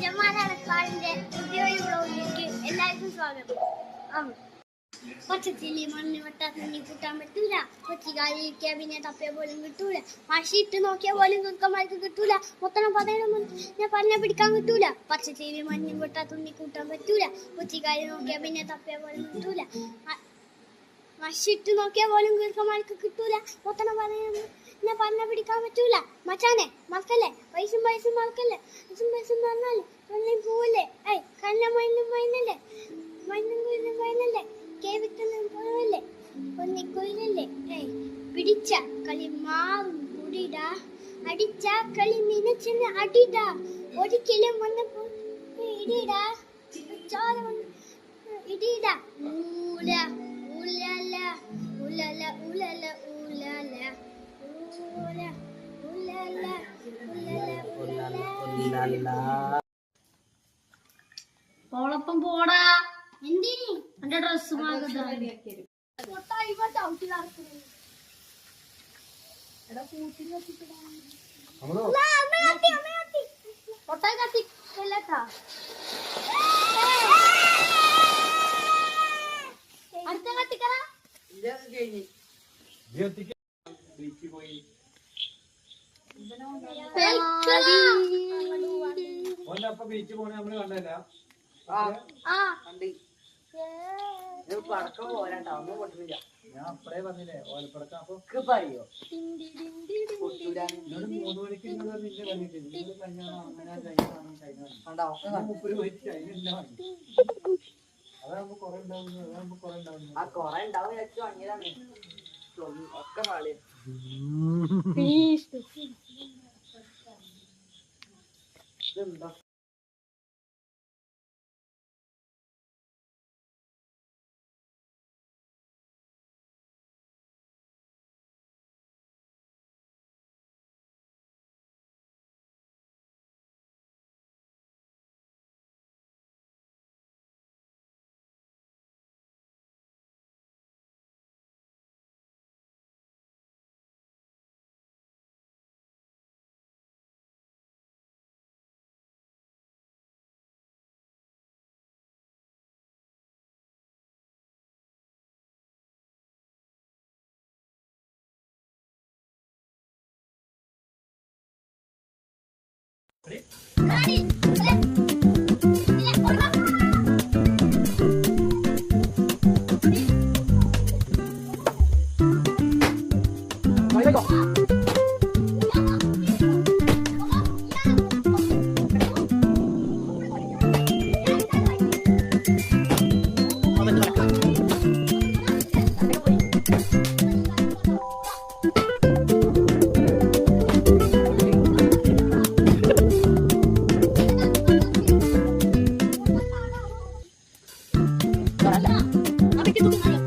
ഷമാനക്കാടിന്റെ പുതിയൊരു വ്ലോഗിലേക്ക് എല്ലാവർക്കും സ്വാഗതം. പച്ചച്ചില്ലി മണ്ണ് വെട്ടാത്തി കൂട്ടാൻ പറ്റൂല, കൊച്ചിക്കാരിക്കാൻ പിന്നെ തപ്പിയ പോലും കിട്ടൂല, മഷിട്ട് നോക്കിയ പോലും കുക്കന്മാർക്ക് കിട്ടൂല, മൊത്തം ഞാൻ പറഞ്ഞ പിടിക്കാൻ കിട്ടൂല. പച്ചച്ചില്ലി മണ്ണ് വെട്ടാത്തുണ്ണി കൂട്ടാൻ പറ്റൂല, കൊച്ചിക്കാരി നോക്കിയ പിന്നെ തപ്പിയ പോലും കിട്ടൂല, മഷിട്ട് നോക്കിയ പോലും കുക്കന്മാർക്ക് കിട്ടൂല, മൊത്തം ഞാൻ പറഞ്ഞ പിടിക്കാൻ പറ്റൂല. മച്ചാനെ മറക്കല്ലേ, പൈസ മറക്കല്ലേ, പൈസ മറന്നാലേ ഒന്നും പോവല്ലേ, കണ്ണ മണ്ണും മൈനല്ലേ, മണ്ണും മൈനല്ലേ, കേവിക്കൊന്നും പോവല്ലേ, ഒന്നിക്കൊയിലല്ലേ, പിടിച്ച കളി മാവും കുടിടാ, അടിച്ച കളി മിനച്ചെന്ന് അടിടാ, ഒരിക്കലും വന്നപ്പോ ഇടിടാ, ഇടിടാ, ഊല ഊലല ഊലല ഊലല ഊലല ഊല ഊലല ഊലല. ഓളപ്പം പോടാ, എന്തിനി എന്റെ ഡ്രസ് അടുത്ത കത്തിക്കറ ബീച്ച് പോണേ നമ്മള് കണ്ടല്ല. പടക്കം പോരാട്ടോ, ഒന്നും പൊട്ടില്ല. ഞാൻ അപ്പഴേ പറഞ്ഞില്ലേ ഓലപ്പടക്കം. അപ്പൊ പറയോ 3 മണിക്ക് നിന്നെ പറഞ്ഞിട്ട് കല്യാണം അതാകുമ്പോ കൊറേ ഉണ്ടാവുന്നു. ആ കൊറേ ഉണ്ടാവും വാങ്ങിയതാണ് ഒക്കെ പാളി. ഇതെന്താ Apa itu?